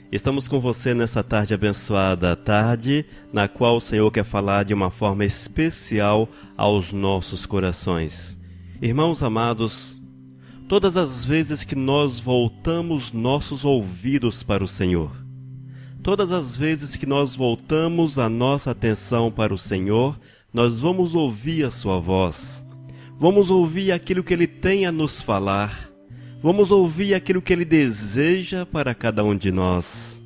Estamos com você nessa tarde abençoada, tarde na qual o Senhor quer falar de uma forma especial aos nossos corações. Irmãos amados, todas as vezes que nós voltamos nossos ouvidos para o Senhor, todas as vezes que nós voltamos a nossa atenção para o Senhor, nós vamos ouvir a sua voz, vamos ouvir aquilo que Ele tem a nos falar, vamos ouvir aquilo que Ele deseja para cada um de nós.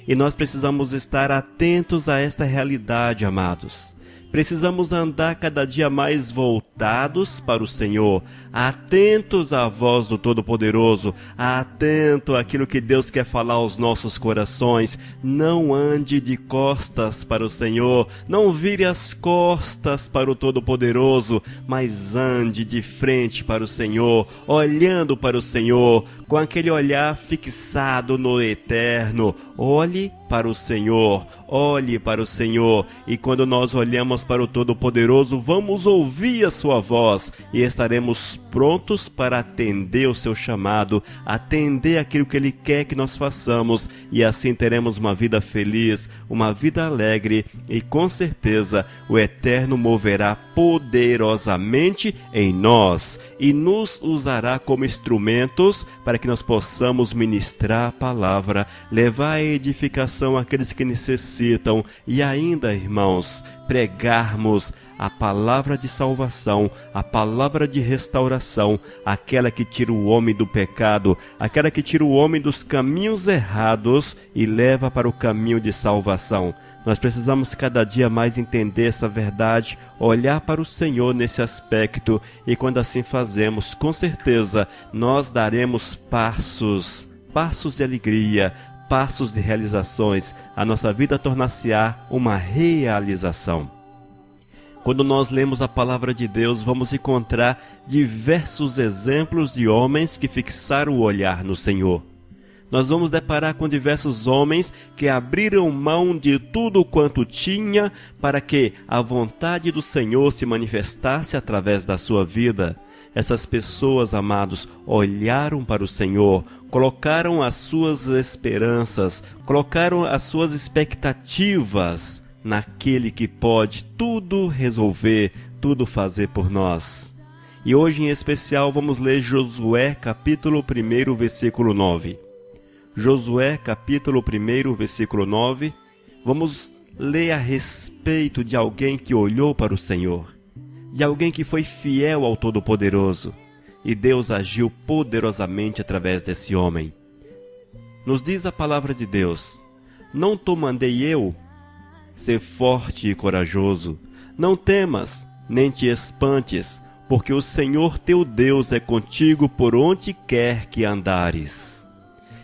E nós precisamos estar atentos a esta realidade, amados. Precisamos andar cada dia mais voltados para o Senhor, atentos à voz do Todo-Poderoso, atento àquilo que Deus quer falar aos nossos corações. Não ande de costas para o Senhor, não vire as costas para o Todo-Poderoso, mas ande de frente para o Senhor, olhando para o Senhor, com aquele olhar fixado no eterno. Olhe para o Senhor, olhe para o Senhor, e quando nós olhamos para o Todo-Poderoso, vamos ouvir a sua voz e estaremos prontos para atender o seu chamado, atender aquilo que Ele quer que nós façamos, e assim teremos uma vida feliz, uma vida alegre, e com certeza o Eterno moverá poderosamente em nós e nos usará como instrumentos para que nós possamos ministrar a palavra, levar a edificação àqueles que necessitam e ainda, irmãos, pregarmos a palavra de salvação, a palavra de restauração, aquela que tira o homem do pecado, aquela que tira o homem dos caminhos errados e leva para o caminho de salvação. Nós precisamos cada dia mais entender essa verdade, olhar para o Senhor nesse aspecto, e quando assim fazemos, com certeza, nós daremos passos de alegria, passos de realizações. A nossa vida tornar-se-á uma realização. Quando nós lemos a palavra de Deus, vamos encontrar diversos exemplos de homens que fixaram o olhar no Senhor. Nós vamos deparar com diversos homens que abriram mão de tudo quanto tinha para que a vontade do Senhor se manifestasse através da sua vida. Essas pessoas, amados, olharam para o Senhor, colocaram as suas esperanças, colocaram as suas expectativas naquele que pode tudo resolver, tudo fazer por nós. E hoje, em especial, vamos ler Josué, capítulo 1, versículo 9. Josué, capítulo 1, versículo 9. Vamos ler a respeito de alguém que olhou para o Senhor, de alguém que foi fiel ao Todo-Poderoso, e Deus agiu poderosamente através desse homem. Nos diz a palavra de Deus: não te mandei eu? Ser forte e corajoso, não temas, nem te espantes, porque o Senhor teu Deus é contigo por onde quer que andares.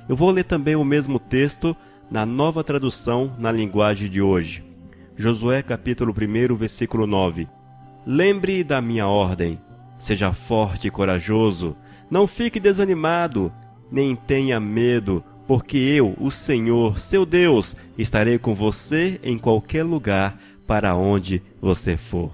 Eu vou ler também o mesmo texto na Nova Tradução, na linguagem de hoje. Josué capítulo 1, versículo 9. Lembre da minha ordem, seja forte e corajoso, não fique desanimado, nem tenha medo, porque eu, o Senhor, seu Deus, estarei com você em qualquer lugar para onde você for.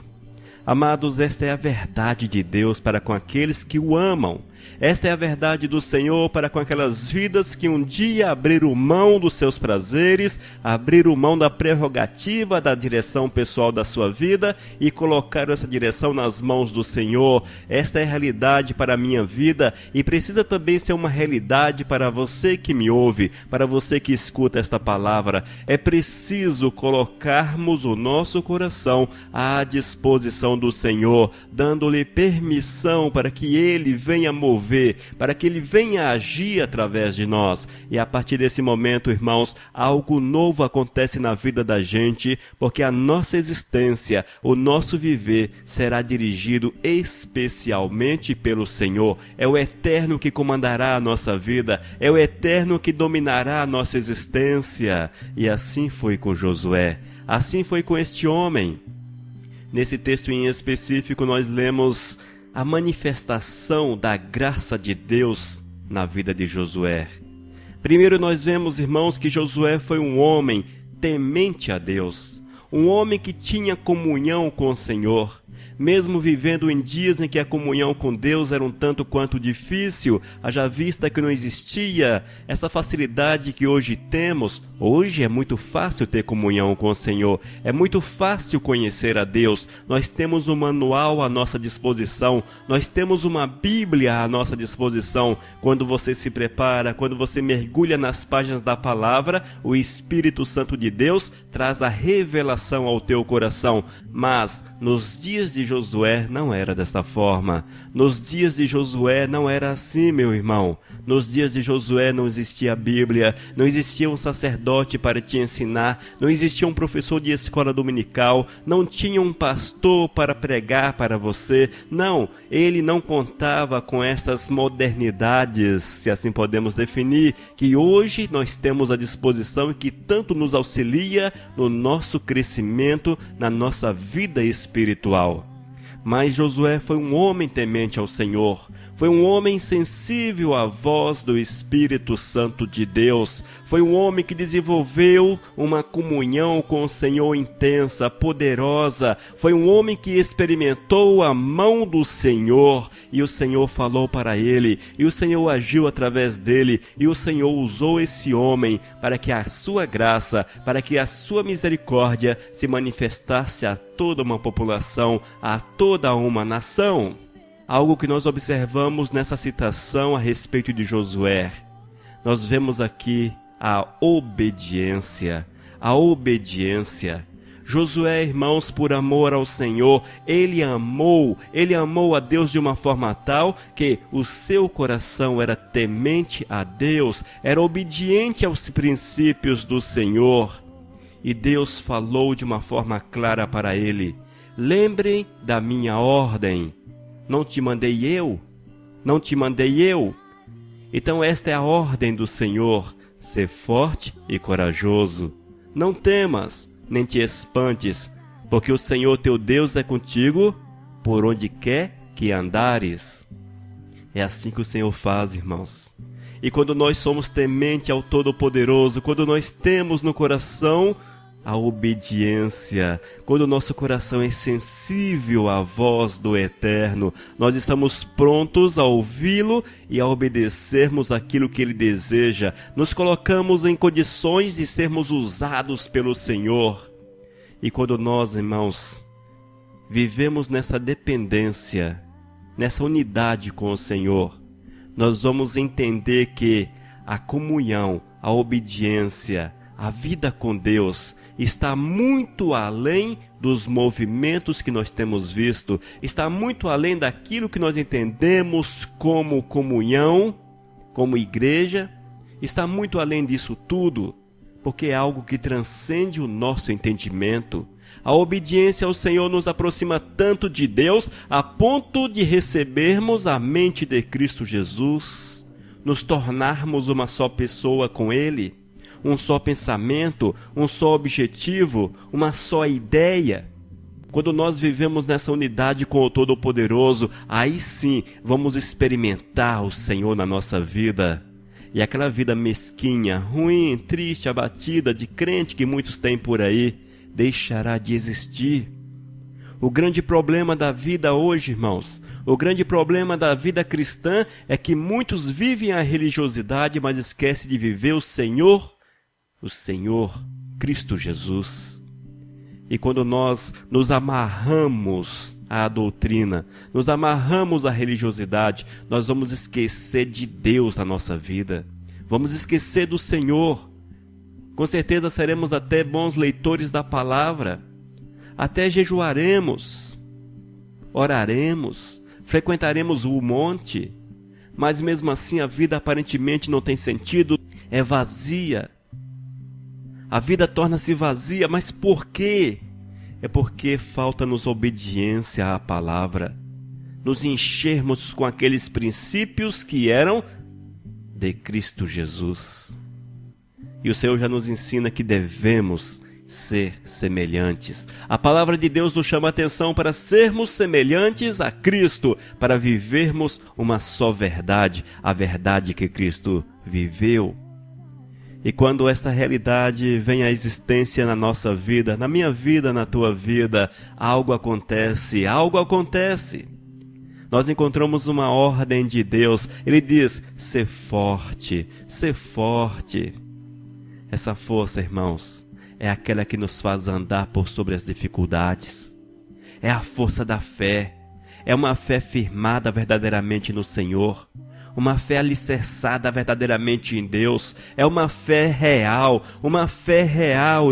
Amados, esta é a verdade de Deus para com aqueles que o amam. Esta é a verdade do Senhor para com aquelas vidas que um dia abriram mão dos seus prazeres, abriram mão da prerrogativa da direção pessoal da sua vida e colocaram essa direção nas mãos do Senhor. Esta é a realidade para a minha vida e precisa também ser uma realidade para você que me ouve, para você que escuta esta palavra. É preciso colocarmos o nosso coração à disposição do Senhor, dando-lhe permissão para que Ele venha mover, para que Ele venha agir através de nós. E a partir desse momento, irmãos, algo novo acontece na vida da gente, porque a nossa existência, o nosso viver será dirigido especialmente pelo Senhor. É o Eterno que comandará a nossa vida, é o Eterno que dominará a nossa existência. E assim foi com Josué, assim foi com este homem. Nesse texto em específico, nós lemos a manifestação da graça de Deus na vida de Josué. Primeiro nós vemos, irmãos, que Josué foi um homem temente a Deus, um homem que tinha comunhão com o Senhor. mesmo vivendo em dias em que a comunhão com Deus era um tanto quanto difícil, haja vista que não existia essa facilidade que hoje temos. Hoje é muito fácil ter comunhão com o Senhor, é muito fácil conhecer a Deus. Nós temos um manual à nossa disposição, nós temos uma Bíblia à nossa disposição. Quando você se prepara, quando você mergulha nas páginas da palavra, o Espírito Santo de Deus traz a revelação ao teu coração. Mas nos dias de Josué não era desta forma. Nos dias de Josué não era assim, meu irmão. Nos dias de Josué não existia a Bíblia, não existia um sacerdote para te ensinar, não existia um professor de escola dominical, não tinha um pastor para pregar para você. Não, ele não contava com estas modernidades, se assim podemos definir, que hoje nós temos à disposição e que tanto nos auxilia no nosso crescimento, na nossa vida espiritual. Mas Josué foi um homem temente ao Senhor, foi um homem sensível à voz do Espírito Santo de Deus, foi um homem que desenvolveu uma comunhão com o Senhor intensa, poderosa, foi um homem que experimentou a mão do Senhor, e o Senhor falou para ele, e o Senhor agiu através dele, e o Senhor usou esse homem para que a sua graça, para que a sua misericórdia se manifestasse a toda uma população, a toda uma nação. Algo que nós observamos nessa citação a respeito de Josué. Nós vemos aqui a obediência. A obediência. Josué, irmãos, por amor ao Senhor, ele amou a Deus de uma forma tal que o seu coração era temente a Deus, era obediente aos princípios do Senhor. E Deus falou de uma forma clara para ele: lembrem da minha ordem. Não te mandei eu? Não te mandei eu? Então esta é a ordem do Senhor: ser forte e corajoso. Não temas, nem te espantes, porque o Senhor teu Deus é contigo por onde quer que andares. É assim que o Senhor faz, irmãos. E quando nós somos temente ao Todo-Poderoso, quando nós temos no coração a obediência, quando o nosso coração é sensível à voz do Eterno, nós estamos prontos a ouvi-lo e a obedecermos aquilo que ele deseja. Nos colocamos em condições de sermos usados pelo Senhor. E quando nós, irmãos, vivemos nessa dependência, nessa unidade com o Senhor, nós vamos entender que a comunhão, a obediência, a vida com Deus está muito além dos movimentos que nós temos visto, está muito além daquilo que nós entendemos como comunhão, como igreja, está muito além disso tudo, porque é algo que transcende o nosso entendimento. A obediência ao Senhor nos aproxima tanto de Deus, a ponto de recebermos a mente de Cristo Jesus, nos tornarmos uma só pessoa com Ele, um só pensamento, um só objetivo, uma só ideia. Quando nós vivemos nessa unidade com o Todo-Poderoso, aí sim vamos experimentar o Senhor na nossa vida. E aquela vida mesquinha, ruim, triste, abatida, de crente que muitos têm por aí, deixará de existir. O grande problema da vida hoje, irmãos, o grande problema da vida cristã é que muitos vivem a religiosidade, mas esquecem de viver o Senhor Cristo Jesus. E quando nós nos amarramos à doutrina, nos amarramos à religiosidade, nós vamos esquecer de Deus na nossa vida, vamos esquecer do Senhor. Com certeza seremos até bons leitores da palavra, até jejuaremos, oraremos, frequentaremos o monte, mas mesmo assim a vida aparentemente não tem sentido, é vazia. A vida torna-se vazia, mas por quê? É porque falta-nos obediência à palavra, nos enchermos com aqueles princípios que eram de Cristo Jesus. E o Senhor já nos ensina que devemos ser semelhantes. A palavra de Deus nos chama a atenção para sermos semelhantes a Cristo, para vivermos uma só verdade, a verdade que Cristo viveu. E quando esta realidade vem à existência na nossa vida, na minha vida, na tua vida, algo acontece, algo acontece. Nós encontramos uma ordem de Deus. Ele diz: ser forte, ser forte. Essa força, irmãos, é aquela que nos faz andar por sobre as dificuldades. É a força da fé. É uma fé firmada verdadeiramente no Senhor. Uma fé alicerçada verdadeiramente em Deus. É uma fé real,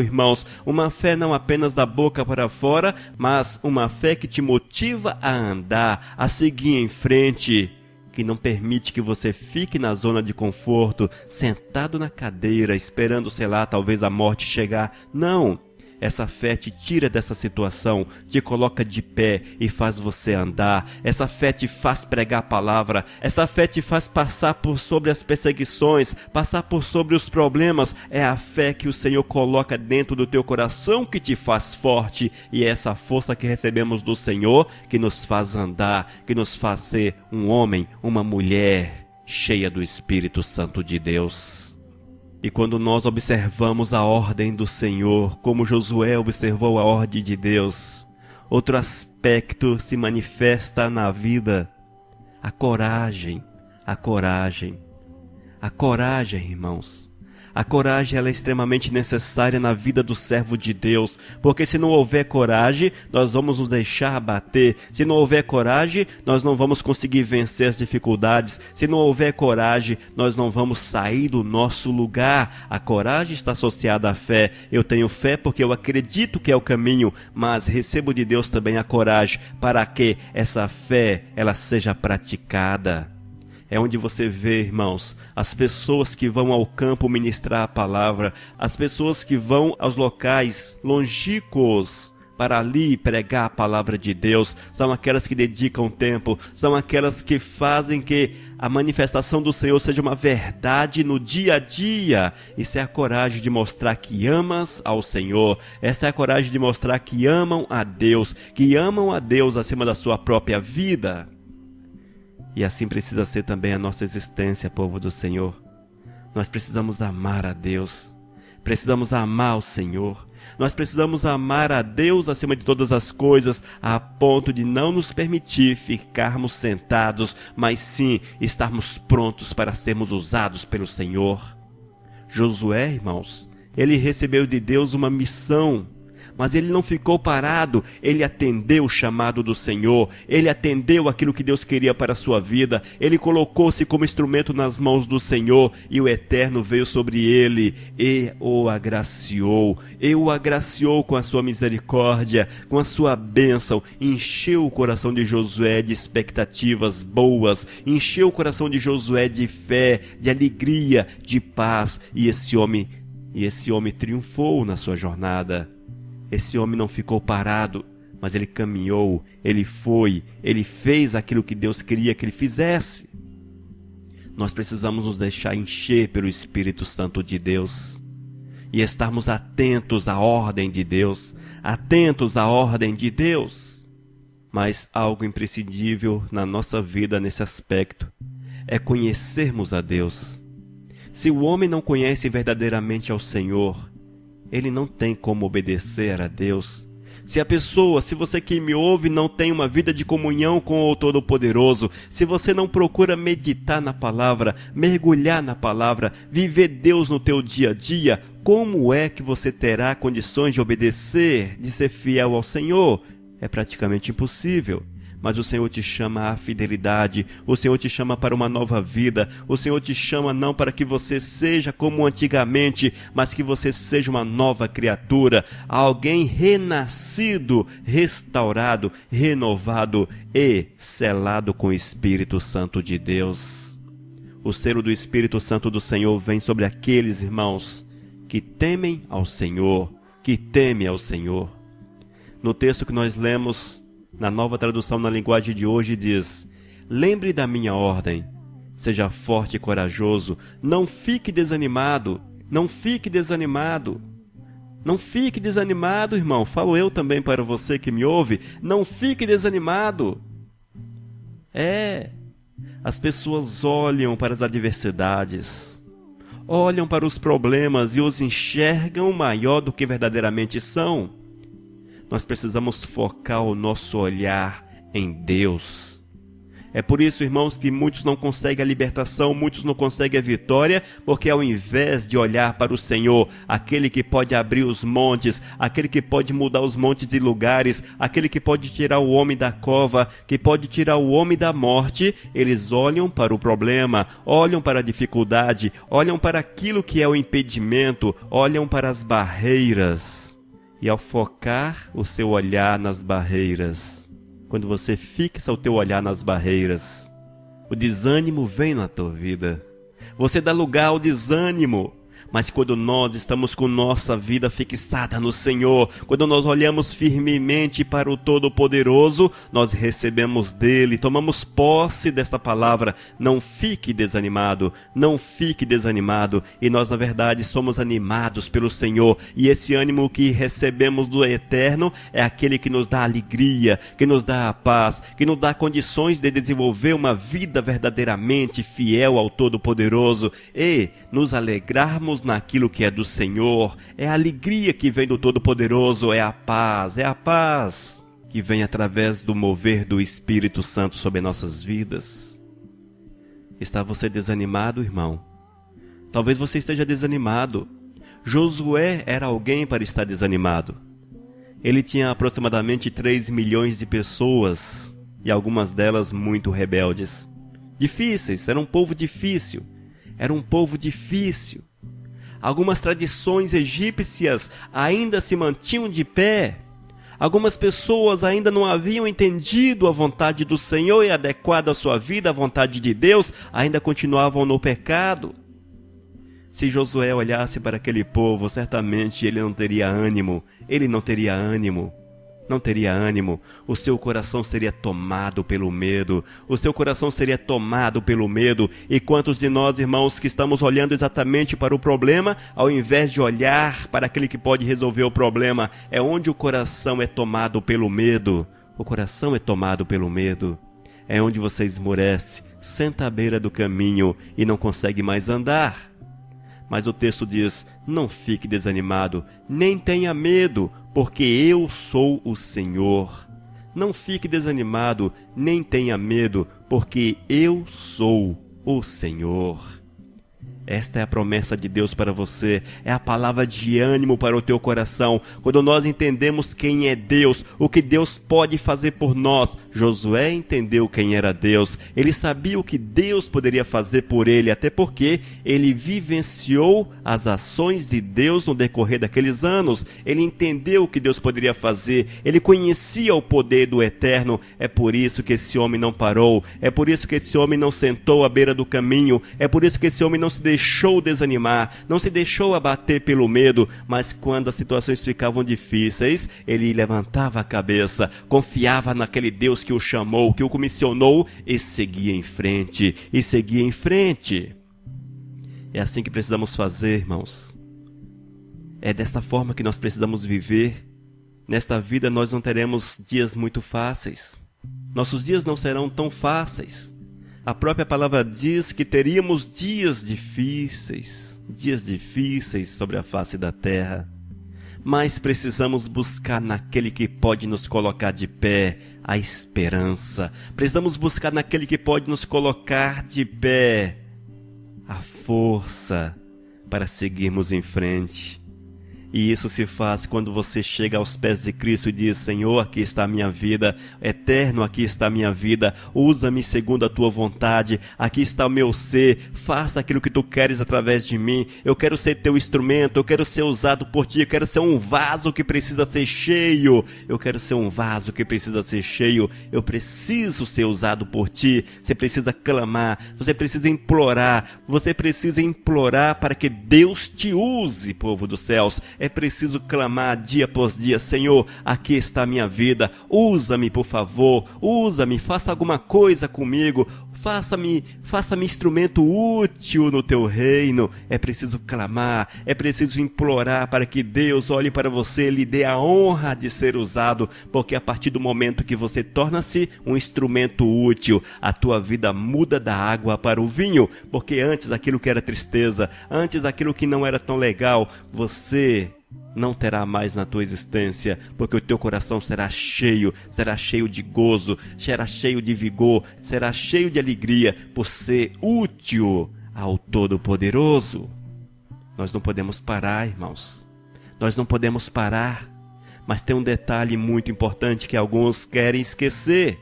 irmãos. Uma fé não apenas da boca para fora, mas uma fé que te motiva a andar, a seguir em frente, que não permite que você fique na zona de conforto, sentado na cadeira, esperando, sei lá, talvez a morte chegar. Não! Essa fé te tira dessa situação, te coloca de pé e faz você andar. Essa fé te faz pregar a palavra. Essa fé te faz passar por sobre as perseguições, passar por sobre os problemas. É a fé que o Senhor coloca dentro do teu coração que te faz forte. E é essa força que recebemos do Senhor que nos faz andar, que nos faz ser um homem, uma mulher cheia do Espírito Santo de Deus. E quando nós observamos a ordem do Senhor, como Josué observou a ordem de Deus, outro aspecto se manifesta na vida: a coragem, a coragem. A coragem, irmãos. A coragem ela é extremamente necessária na vida do servo de Deus, porque se não houver coragem, nós vamos nos deixar abater. Se não houver coragem, nós não vamos conseguir vencer as dificuldades. Se não houver coragem, nós não vamos sair do nosso lugar. A coragem está associada à fé. Eu tenho fé porque eu acredito que é o caminho, mas recebo de Deus também a coragem para que essa fé ela seja praticada. É onde você vê, irmãos, as pessoas que vão ao campo ministrar a palavra, as pessoas que vão aos locais longínquos para ali pregar a palavra de Deus, são aquelas que dedicam tempo, são aquelas que fazem que a manifestação do Senhor seja uma verdade no dia a dia. Isso é a coragem de mostrar que amas ao Senhor, essa é a coragem de mostrar que amam a Deus acima da sua própria vida. E assim precisa ser também a nossa existência, povo do Senhor. Nós precisamos amar a Deus. Precisamos amar o Senhor. Nós precisamos amar a Deus acima de todas as coisas, a ponto de não nos permitir ficarmos sentados, mas sim estarmos prontos para sermos usados pelo Senhor. Josué, irmãos, ele recebeu de Deus uma missão. Mas ele não ficou parado, ele atendeu o chamado do Senhor, ele atendeu aquilo que Deus queria para a sua vida, ele colocou-se como instrumento nas mãos do Senhor e o Eterno veio sobre ele e o agraciou com a sua misericórdia, com a sua bênção, encheu o coração de Josué de expectativas boas, encheu o coração de Josué de fé, de alegria, de paz, e esse homem triunfou na sua jornada. Esse homem não ficou parado, mas ele caminhou, ele foi, ele fez aquilo que Deus queria que ele fizesse. Nós precisamos nos deixar encher pelo Espírito Santo de Deus e estarmos atentos à ordem de Deus, Mas algo imprescindível na nossa vida nesse aspecto é conhecermos a Deus. Se o homem não conhece verdadeiramente ao Senhor, ele não tem como obedecer a Deus. Se você que me ouve não tem uma vida de comunhão com o Todo-Poderoso, se você não procura meditar na palavra, mergulhar na palavra, viver Deus no teu dia a dia, como é que você terá condições de obedecer, de ser fiel ao Senhor? É praticamente impossível. Mas o Senhor te chama à fidelidade, o Senhor te chama para uma nova vida, o Senhor te chama não para que você seja como antigamente, mas que você seja uma nova criatura, alguém renascido, restaurado, renovado e selado com o Espírito Santo de Deus. O selo do Espírito Santo do Senhor vem sobre aqueles, irmãos, que temem ao Senhor, No texto que nós lemos, na Nova Tradução na linguagem de hoje diz: lembre da minha ordem, seja forte e corajoso, não fique desanimado, irmão, falo eu também para você que me ouve, não fique desanimado. As pessoas olham para as adversidades, olham para os problemas e os enxergam maior do que verdadeiramente são. Nós precisamos focar o nosso olhar em Deus. É por isso, irmãos, que muitos não conseguem a libertação, muitos não conseguem a vitória, porque ao invés de olhar para o Senhor, aquele que pode abrir os montes, aquele que pode mudar os montes de lugares, aquele que pode tirar o homem da cova, que pode tirar o homem da morte, eles olham para o problema, olham para a dificuldade, olham para aquilo que é o impedimento, olham para as barreiras. E ao focar o seu olhar nas barreiras, quando você fixa o teu olhar nas barreiras, o desânimo vem na tua vida. Você dá lugar ao desânimo. Mas quando nós estamos com nossa vida fixada no Senhor, quando nós olhamos firmemente para o Todo-Poderoso, nós recebemos dele, tomamos posse desta palavra. Não fique desanimado, não fique desanimado. E nós, na verdade, somos animados pelo Senhor. E esse ânimo que recebemos do Eterno é aquele que nos dá alegria, que nos dá a paz, que nos dá condições de desenvolver uma vida verdadeiramente fiel ao Todo-Poderoso e nos alegrarmos naquilo que é do Senhor. É a alegria que vem do Todo-Poderoso, é a paz que vem através do mover do Espírito Santo sobre nossas vidas. Está você desanimado, irmão? Talvez você esteja desanimado. Josué era alguém para estar desanimado. Ele tinha aproximadamente 3 milhões de pessoas, e algumas delas muito rebeldes. Difíceis, era um povo difícil. Era um povo difícil. Algumas tradições egípcias ainda se mantinham de pé. Algumas pessoas ainda não haviam entendido a vontade do Senhor e adequado a sua vida à vontade de Deus, ainda continuavam no pecado. Se Josué olhasse para aquele povo, certamente ele não teria ânimo. Ele não teria ânimo. Não teria ânimo, o seu coração seria tomado pelo medo, o seu coração seria tomado pelo medo. E quantos de nós, irmãos, que estamos olhando exatamente para o problema, ao invés de olhar para aquele que pode resolver o problema, é onde o coração é tomado pelo medo. O coração é tomado pelo medo, é onde você esmorece, senta à beira do caminho e não consegue mais andar. Mas o texto diz, não fique desanimado, nem tenha medo, porque eu sou o Senhor. Não fique desanimado, nem tenha medo, porque eu sou o Senhor. Esta é a promessa de Deus para você, é a palavra de ânimo para o teu coração. Quando nós entendemos quem é Deus, o que Deus pode fazer por nós. Josué entendeu quem era Deus, ele sabia o que Deus poderia fazer por ele, até porque ele vivenciou as ações de Deus no decorrer daqueles anos. Ele entendeu o que Deus poderia fazer, ele conhecia o poder do Eterno. É por isso que esse homem não parou, é por isso que esse homem não sentou à beira do caminho, é por isso que esse homem não se deixou desanimar, não se deixou abater pelo medo, mas quando as situações ficavam difíceis, ele levantava a cabeça, confiava naquele Deus que o chamou, que o comissionou e seguia em frente, e seguia em frente. É assim que precisamos fazer, irmãos. É desta forma que nós precisamos viver. Nesta vida nós não teremos dias muito fáceis. Nossos dias não serão tão fáceis. A própria palavra diz que teríamos dias difíceis sobre a face da terra. Mas precisamos buscar naquele que pode nos colocar de pé a esperança. Precisamos buscar naquele que pode nos colocar de pé a força para seguirmos em frente. E isso se faz quando você chega aos pés de Cristo e diz, Senhor, aqui está a minha vida, Eterno, aqui está a minha vida, usa-me segundo a tua vontade, aqui está o meu ser, faça aquilo que tu queres através de mim, eu quero ser teu instrumento, eu quero ser usado por ti, eu quero ser um vaso que precisa ser cheio, eu quero ser um vaso que precisa ser cheio, eu preciso ser usado por ti. Você precisa clamar, você precisa implorar para que Deus te use, povo dos céus. É preciso clamar dia após dia, Senhor, aqui está a minha vida, usa-me por favor, usa-me, faça alguma coisa comigo, faça-me instrumento útil no teu reino. É preciso clamar, é preciso implorar para que Deus olhe para você e lhe dê a honra de ser usado, porque a partir do momento que você torna-se um instrumento útil, a tua vida muda da água para o vinho, porque antes aquilo que era tristeza, antes aquilo que não era tão legal, você não terá mais na tua existência, porque o teu coração será cheio de gozo, será cheio de vigor, será cheio de alegria por ser útil ao Todo-Poderoso. Nós não podemos parar, irmãos. Nós não podemos parar. Mas tem um detalhe muito importante que alguns querem esquecer.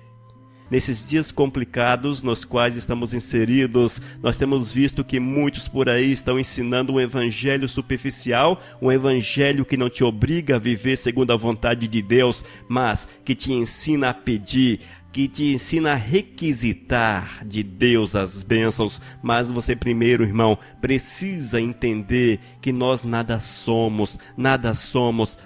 Nesses dias complicados nos quais estamos inseridos, nós temos visto que muitos por aí estão ensinando um evangelho superficial, um evangelho que não te obriga a viver segundo a vontade de Deus, mas que te ensina a pedir, que te ensina a requisitar de Deus as bênçãos. Mas você primeiro, irmão, precisa entender que nós nada somos.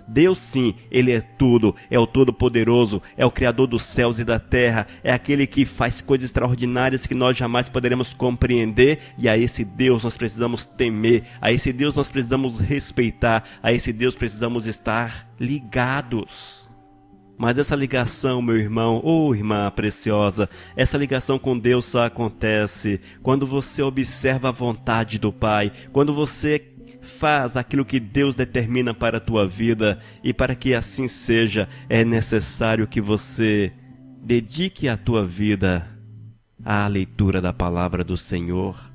Deus sim, Ele é tudo, é o Todo-Poderoso, é o Criador dos céus e da terra, é aquele que faz coisas extraordinárias que nós jamais poderemos compreender, e a esse Deus nós precisamos temer, a esse Deus nós precisamos respeitar, a esse Deus precisamos estar ligados. Mas essa ligação, meu irmão ou irmã preciosa, essa ligação com Deus só acontece quando você observa a vontade do Pai, quando você faz aquilo que Deus determina para a tua vida. E para que assim seja, é necessário que você dedique a tua vida à leitura da palavra do Senhor.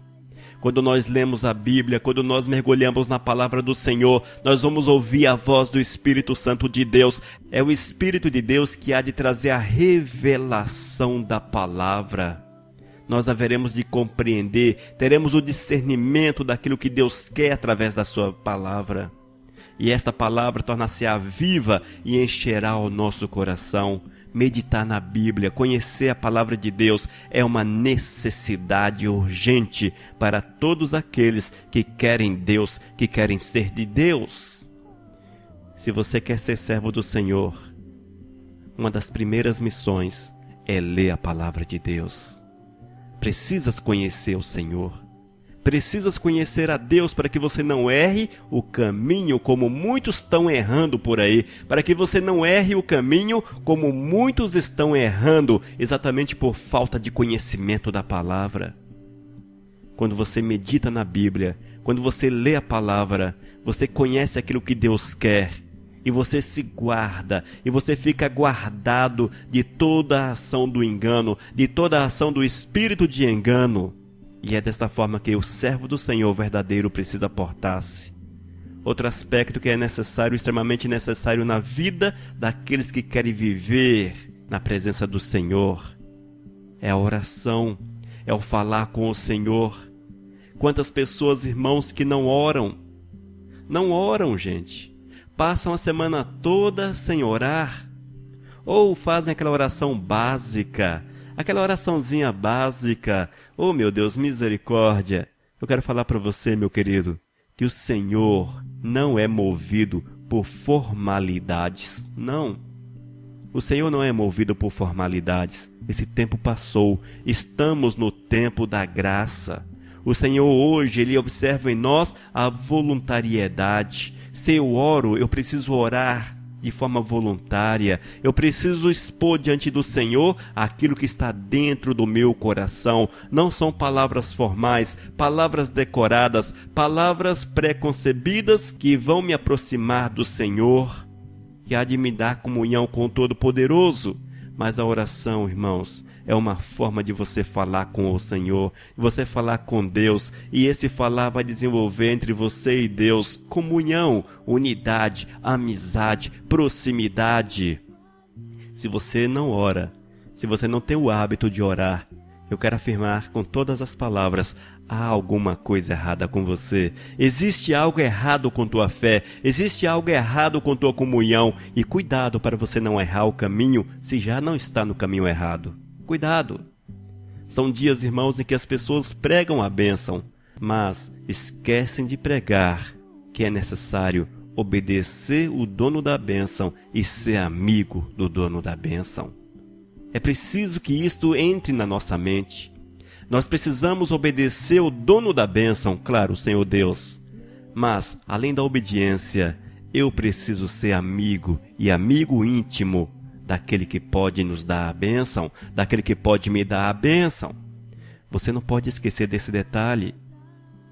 Quando nós lemos a Bíblia, quando nós mergulhamos na palavra do Senhor, nós vamos ouvir a voz do Espírito Santo de Deus. É o Espírito de Deus que há de trazer a revelação da palavra. Nós haveremos de compreender, teremos o discernimento daquilo que Deus quer através da sua palavra. E esta palavra torna-se-á viva e encherá o nosso coração. Meditar na Bíblia, conhecer a palavra de Deus é uma necessidade urgente para todos aqueles que querem Deus, que querem ser de Deus. Se você quer ser servo do Senhor, uma das primeiras missões é ler a palavra de Deus. Precisas conhecer o Senhor. Precisas conhecer a Deus para que você não erre o caminho como muitos estão errando por aí. Para que você não erre o caminho como muitos estão errando, exatamente por falta de conhecimento da palavra. Quando você medita na Bíblia, quando você lê a palavra, você conhece aquilo que Deus quer. E você se guarda, e você fica guardado de toda a ação do engano, de toda a ação do espírito de engano. E é desta forma que o servo do Senhor verdadeiro precisa portar-se. Outro aspecto que é necessário, extremamente necessário na vida daqueles que querem viver na presença do Senhor, é a oração, é o falar com o Senhor. Quantas pessoas, irmãos, que não oram? Não oram, gente. Passam a semana toda sem orar. Ou fazem aquela oração básica, aquela oraçãozinha básica. Oh, meu Deus, misericórdia! Eu quero falar para você, meu querido, que o Senhor não é movido por formalidades. Não. O Senhor não é movido por formalidades. Esse tempo passou. Estamos no tempo da graça. O Senhor hoje, Ele observa em nós a voluntariedade. Se eu oro, eu preciso orar de forma voluntária. Eu preciso expor diante do Senhor aquilo que está dentro do meu coração. Não são palavras formais, palavras decoradas, palavras pré-concebidas que vão me aproximar do Senhor, que há de me dar comunhão com o Todo-Poderoso. Mas a oração, irmãos, é uma forma de você falar com o Senhor, de você falar com Deus, e esse falar vai desenvolver entre você e Deus comunhão, unidade, amizade, proximidade. Se você não ora, se você não tem o hábito de orar, eu quero afirmar com todas as palavras, há alguma coisa errada com você. Existe algo errado com tua fé, existe algo errado com tua comunhão, e cuidado para você não errar o caminho se já não está no caminho errado. Cuidado! São dias, irmãos, em que as pessoas pregam a bênção, mas esquecem de pregar que é necessário obedecer o dono da bênção e ser amigo do dono da bênção. É preciso que isto entre na nossa mente. Nós precisamos obedecer o dono da bênção, claro, o Senhor Deus. Mas, além da obediência, eu preciso ser amigo e amigo íntimo daquele que pode nos dar a bênção, daquele que pode me dar a bênção. Você não pode esquecer desse detalhe.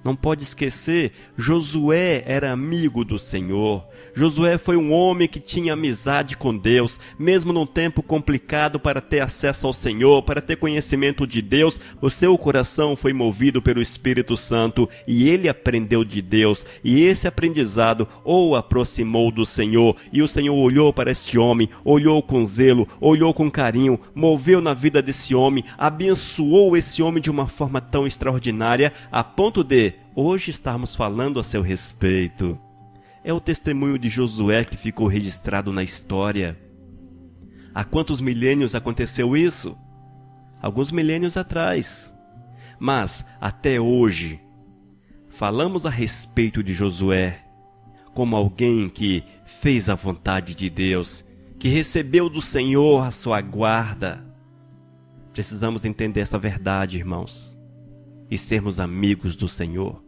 Não pode esquecer, Josué era amigo do Senhor. Josué foi um homem que tinha amizade com Deus, mesmo num tempo complicado para ter acesso ao Senhor, para ter conhecimento de Deus. O seu coração foi movido pelo Espírito Santo e ele aprendeu de Deus. E esse aprendizado o aproximou do Senhor. E o Senhor olhou para este homem, olhou com zelo, olhou com carinho, moveu na vida desse homem, abençoou esse homem de uma forma tão extraordinária, a ponto de hoje estarmos falando a seu respeito. É o testemunho de Josué que ficou registrado na história. Há quantos milênios aconteceu isso? Alguns milênios atrás. Mas, até hoje, falamos a respeito de Josué como alguém que fez a vontade de Deus, que recebeu do Senhor a sua guarda. Precisamos entender essa verdade, irmãos, e sermos amigos do Senhor.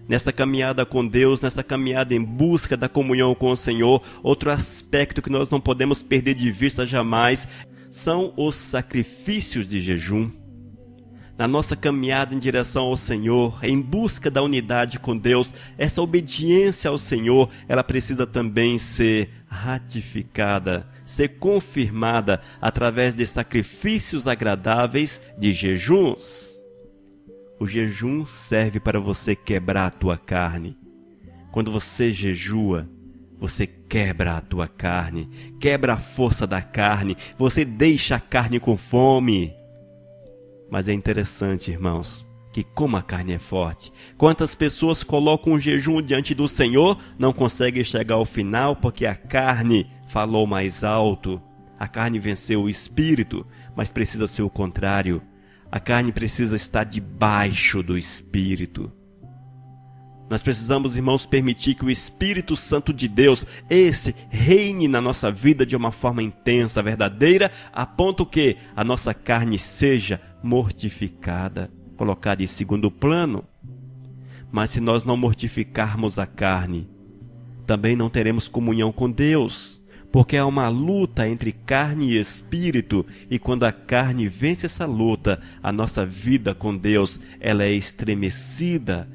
Nesta caminhada com Deus, nesta caminhada em busca da comunhão com o Senhor, outro aspecto que nós não podemos perder de vista jamais são os sacrifícios de jejum. Na nossa caminhada em direção ao Senhor, em busca da unidade com Deus, essa obediência ao Senhor, ela precisa também ser ratificada, ser confirmada através de sacrifícios agradáveis de jejuns. O jejum serve para você quebrar a tua carne. Quando você jejua, você quebra a tua carne, quebra a força da carne, você deixa a carne com fome. Mas é interessante, irmãos, que como a carne é forte, quantas pessoas colocam o jejum diante do Senhor, não conseguem chegar ao final porque a carne falou mais alto. A carne venceu o espírito, mas precisa ser o contrário. A carne precisa estar debaixo do Espírito. Nós precisamos, irmãos, permitir que o Espírito Santo de Deus, esse, reine na nossa vida de uma forma intensa, verdadeira, a ponto que a nossa carne seja mortificada, colocada em segundo plano. Mas se nós não mortificarmos a carne, também não teremos comunhão com Deus. Porque há uma luta entre carne e espírito, e quando a carne vence essa luta, a nossa vida com Deus, ela é estremecida,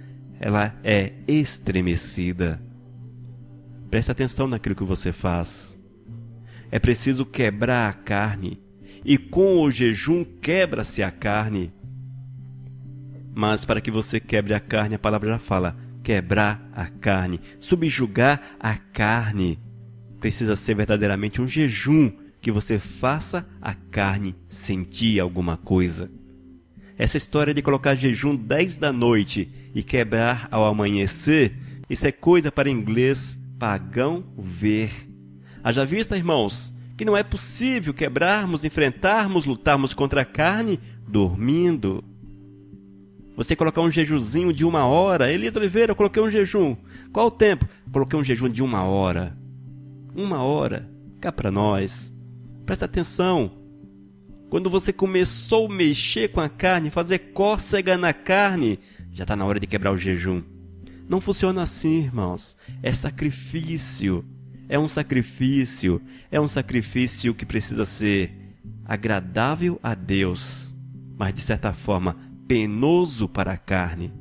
Preste atenção naquilo que você faz. É preciso quebrar a carne, e com o jejum quebra-se a carne. Mas para que você quebre a carne, a palavra já fala, quebrar a carne, subjugar a carne. Precisa ser verdadeiramente um jejum que você faça a carne sentir alguma coisa. Essa história de colocar jejum 10 da noite e quebrar ao amanhecer, isso é coisa para inglês pagão ver. Haja vista, irmãos, que não é possível quebrarmos, enfrentarmos, lutarmos contra a carne dormindo. Você colocar um jejuzinho de 1 hora. Elias Oliveira, eu coloquei um jejum. Qual o tempo? Coloquei um jejum de 1 hora. 1 hora, cá para nós. Presta atenção. Quando você começou a mexer com a carne, fazer cócega na carne, já está na hora de quebrar o jejum. Não funciona assim, irmãos. É sacrifício. É um sacrifício. É um sacrifício que precisa ser agradável a Deus, mas de certa forma penoso para a carne.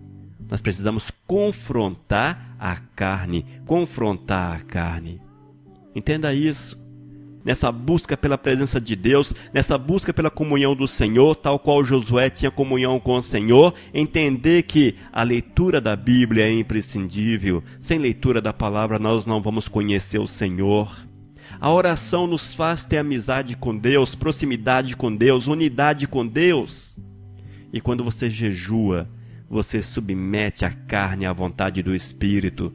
Nós precisamos confrontar a carne. Confrontar a carne. Entenda isso. Nessa busca pela presença de Deus, nessa busca pela comunhão do Senhor, tal qual Josué tinha comunhão com o Senhor, entender que a leitura da Bíblia é imprescindível. Sem leitura da palavra nós não vamos conhecer o Senhor. A oração nos faz ter amizade com Deus, proximidade com Deus, unidade com Deus. E quando você jejua, você submete a carne à vontade do Espírito.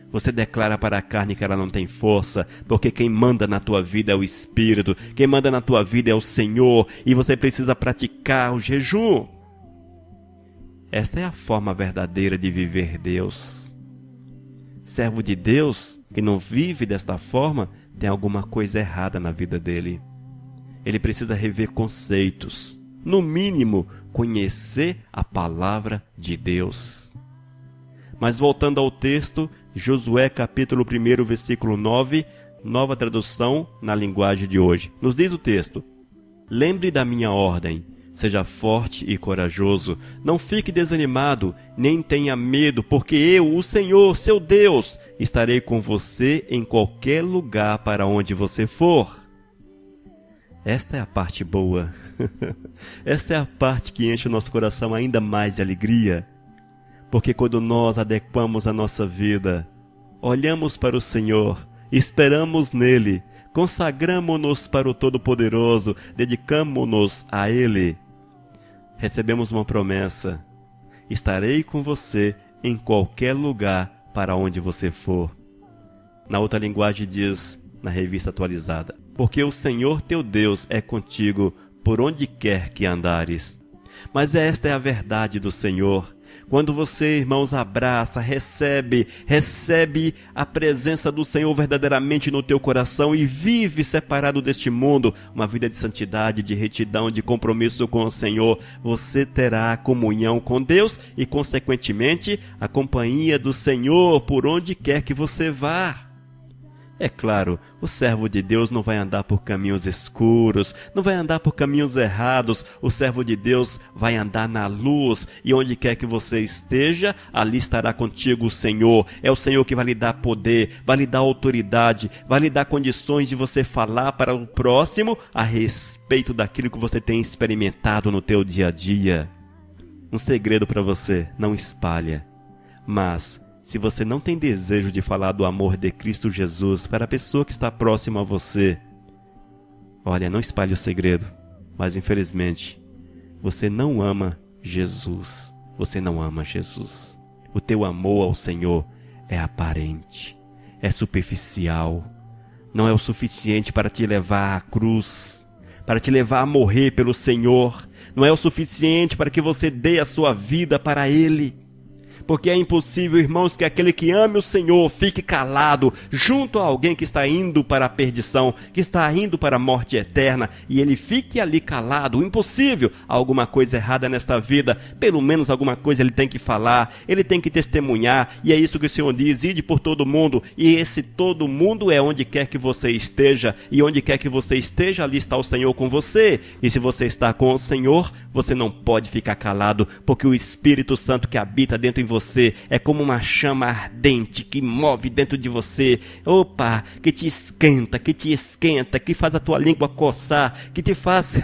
Você declara para a carne que ela não tem força, porque quem manda na tua vida é o Espírito, quem manda na tua vida é o Senhor, e você precisa praticar o jejum. Esta é a forma verdadeira de viver Deus. Servo de Deus que não vive desta forma, tem alguma coisa errada na vida dele. Ele precisa rever conceitos, no mínimo, conhecer a palavra de Deus. Mas voltando ao texto, Josué capítulo 1, versículo 9, nova tradução na linguagem de hoje. Nos diz o texto: lembre da minha ordem, seja forte e corajoso, não fique desanimado, nem tenha medo, porque eu, o Senhor, seu Deus, estarei com você em qualquer lugar para onde você for. Esta é a parte boa. Esta é a parte que enche o nosso coração ainda mais de alegria. Porque quando nós adequamos a nossa vida, olhamos para o Senhor, esperamos nele, consagramo-nos para o Todo-Poderoso, dedicamo-nos a Ele, recebemos uma promessa: estarei com você em qualquer lugar para onde você for. Na outra linguagem diz, na Revista Atualizada: porque o Senhor teu Deus é contigo por onde quer que andares. Mas esta é a verdade do Senhor. Quando você, irmãos, abraça, recebe a presença do Senhor verdadeiramente no teu coração e vive separado deste mundo, uma vida de santidade, de retidão, de compromisso com o Senhor, você terá comunhão com Deus e, consequentemente, a companhia do Senhor por onde quer que você vá. É claro, o servo de Deus não vai andar por caminhos escuros, não vai andar por caminhos errados. O servo de Deus vai andar na luz, e onde quer que você esteja, ali estará contigo o Senhor. É o Senhor que vai lhe dar poder, vai lhe dar autoridade, vai lhe dar condições de você falar para o próximo a respeito daquilo que você tem experimentado no teu dia a dia. Um segredo para você: não espalha, mas se você não tem desejo de falar do amor de Cristo Jesus para a pessoa que está próxima a você, olha, não espalhe o segredo, mas infelizmente, você não ama Jesus. Você não ama Jesus. O teu amor ao Senhor é aparente, é superficial, não é o suficiente para te levar à cruz, para te levar a morrer pelo Senhor, não é o suficiente para que você dê a sua vida para Ele. Porque é impossível, irmãos, que aquele que ame o Senhor fique calado junto a alguém que está indo para a perdição, que está indo para a morte eterna, e ele fique ali calado. Impossível. Há alguma coisa errada nesta vida, pelo menos alguma coisa ele tem que falar, ele tem que testemunhar, e é isso que o Senhor diz: ide por todo mundo, e esse todo mundo é onde quer que você esteja, e onde quer que você esteja, ali está o Senhor com você. E se você está com o Senhor, você não pode ficar calado, porque o Espírito Santo que habita dentro de você é como uma chama ardente que move dentro de você, que te esquenta, que faz a tua língua coçar, que te faz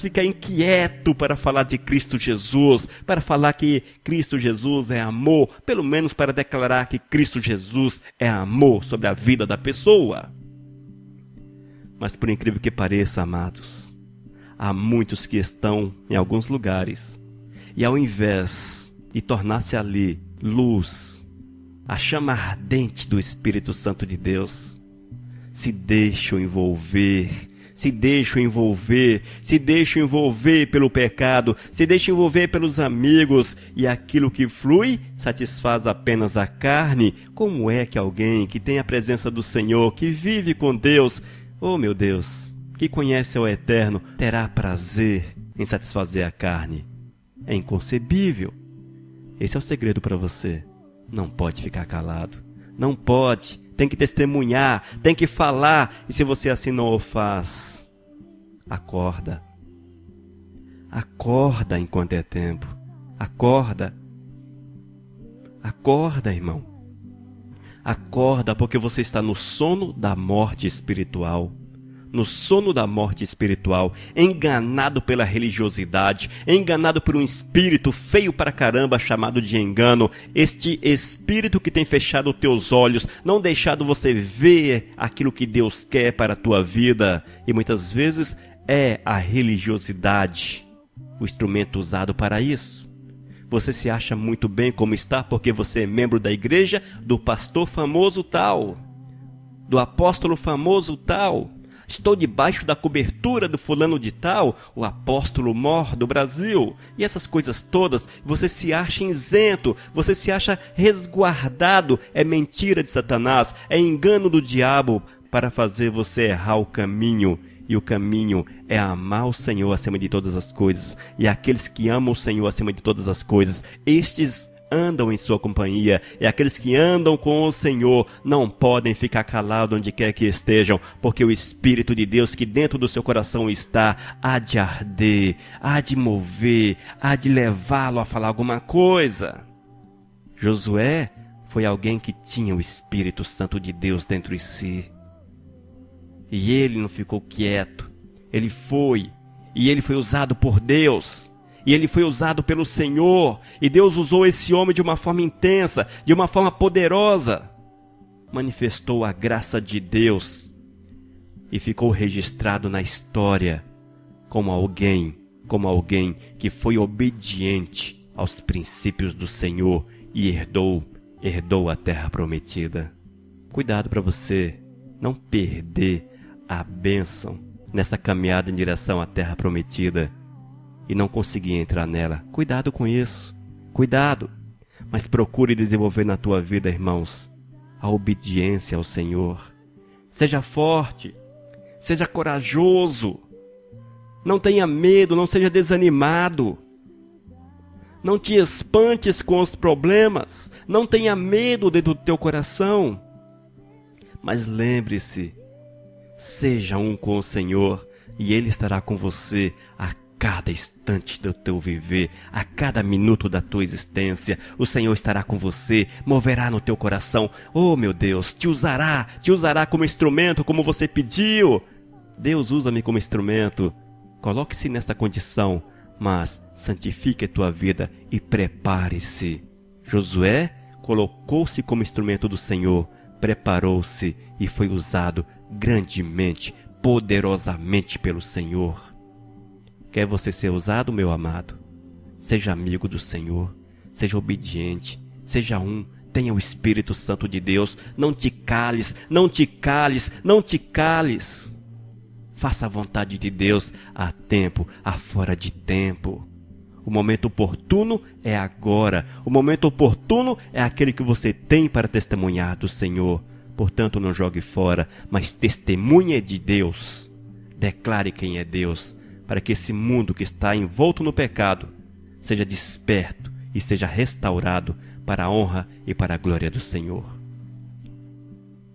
ficar inquieto para falar de Cristo Jesus, para falar que Cristo Jesus é amor, pelo menos para declarar que Cristo Jesus é amor sobre a vida da pessoa. Mas por incrível que pareça, amados, há muitos que estão em alguns lugares e ao invés de tornar-se ali luz, a chama ardente do Espírito Santo de Deus, se deixam envolver pelo pecado, se deixam envolver pelos amigos, e aquilo que flui satisfaz apenas a carne. Como é que alguém que tem a presença do Senhor, que vive com Deus, meu Deus, que conhece ao Eterno, terá prazer em satisfazer a carne? É inconcebível. Esse é o segredo para você. Não pode ficar calado. Não pode. Tem que testemunhar, tem que falar. E se você assim não o faz, acorda. Acorda enquanto é tempo. Acorda. Acorda, irmão. Acorda, porque você está no sono da morte espiritual. No sono da morte espiritual, enganado pela religiosidade, enganado por um espírito feio para caramba chamado de engano. Este espírito que tem fechado os teus olhos, não deixado você ver aquilo que Deus quer para a tua vida. E muitas vezes é a religiosidade o instrumento usado para isso. Você se acha muito bem como está porque você é membro da igreja do pastor famoso tal, do apóstolo famoso tal. Estou debaixo da cobertura do fulano de tal, o apóstolo mor do Brasil. E essas coisas todas, você se acha isento, você se acha resguardado. É mentira de Satanás, é engano do diabo para fazer você errar o caminho E o caminho é amar o Senhor acima de todas as coisas. E aqueles que amam o Senhor acima de todas as coisas, estes andam em sua companhia. E aqueles que andam com o Senhor não podem ficar calados onde quer que estejam, porque o Espírito de Deus que dentro do seu coração está, há de arder, há de mover, há de levá-lo a falar alguma coisa. Josué foi alguém que tinha o Espírito Santo de Deus dentro de si. E ele não ficou quieto. Ele foi usado por Deus. E ele foi usado pelo Senhor. E Deus usou esse homem de uma forma intensa, de uma forma poderosa. Manifestou a graça de Deus. E ficou registrado na história como alguém que foi obediente aos princípios do Senhor e herdou a terra prometida. Cuidado para você não perder a bênção nessa caminhada em direção à terra prometida e não conseguir entrar nela. Cuidado com isso, cuidado. Mas procure desenvolver na tua vida, irmãos, a obediência ao Senhor. Seja forte, seja corajoso, não tenha medo, não seja desanimado. Não te espantes com os problemas, não tenha medo dentro do teu coração. Mas lembre-se, seja um com o Senhor e Ele estará com você a cada instante do teu viver, a cada minuto da tua existência. O Senhor estará com você, moverá no teu coração. Oh, meu Deus, te usará como instrumento, como você pediu. Deus, usa-me como instrumento. Coloque-se nesta condição, mas santifique a tua vida e prepare-se. Josué colocou-se como instrumento do Senhor, preparou-se e foi usado grandemente, poderosamente pelo Senhor. Quer você ser usado, meu amado? Seja amigo do Senhor, seja obediente, seja tenha o Espírito Santo de Deus. Não te cales, não te cales, não te cales. Faça a vontade de Deus a tempo, a fora de tempo. O momento oportuno é agora. O momento oportuno é aquele que você tem para testemunhar do Senhor. Portanto, não jogue fora, mas testemunhe de Deus. Declare quem é Deus, para que esse mundo que está envolto no pecado seja desperto e seja restaurado para a honra e para a glória do Senhor.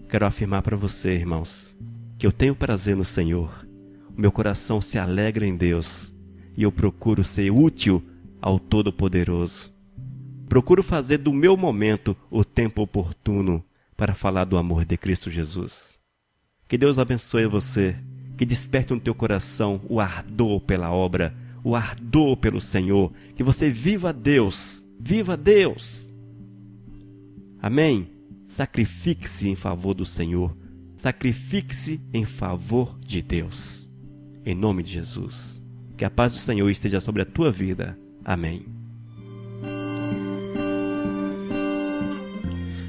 Quero afirmar para você, irmãos, que eu tenho prazer no Senhor. O meu coração se alegra em Deus e eu procuro ser útil ao Todo-Poderoso. Procuro fazer do meu momento o tempo oportuno para falar do amor de Cristo Jesus. Que Deus abençoe você, que desperte no teu coração o ardor pela obra, o ardor pelo Senhor, que você viva Deus, viva Deus. Amém? Sacrifique-se em favor do Senhor, sacrifique-se em favor de Deus. Em nome de Jesus. Que a paz do Senhor esteja sobre a tua vida. Amém.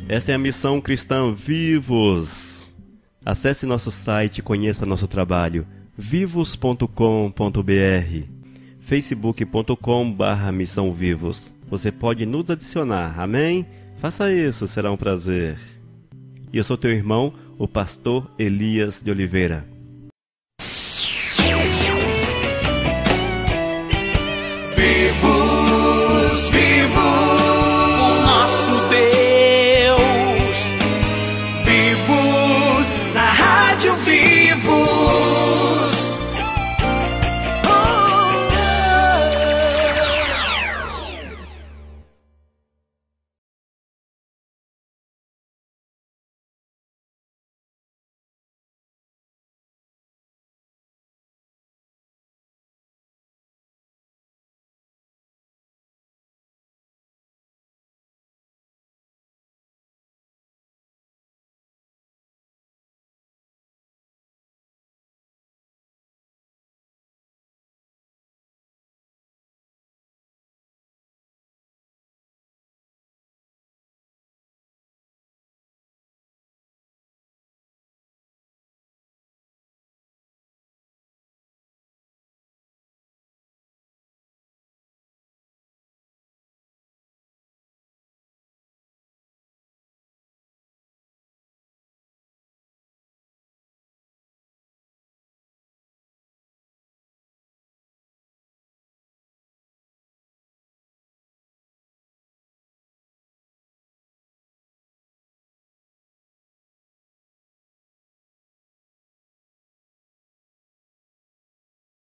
Essa é a Missão Cristã Vivos. Acesse nosso site e conheça nosso trabalho. vivos.com.br, facebook.com/Missão Vivos. Você pode nos adicionar, amém? Faça isso, será um prazer. E eu sou teu irmão, o pastor Elias de Oliveira.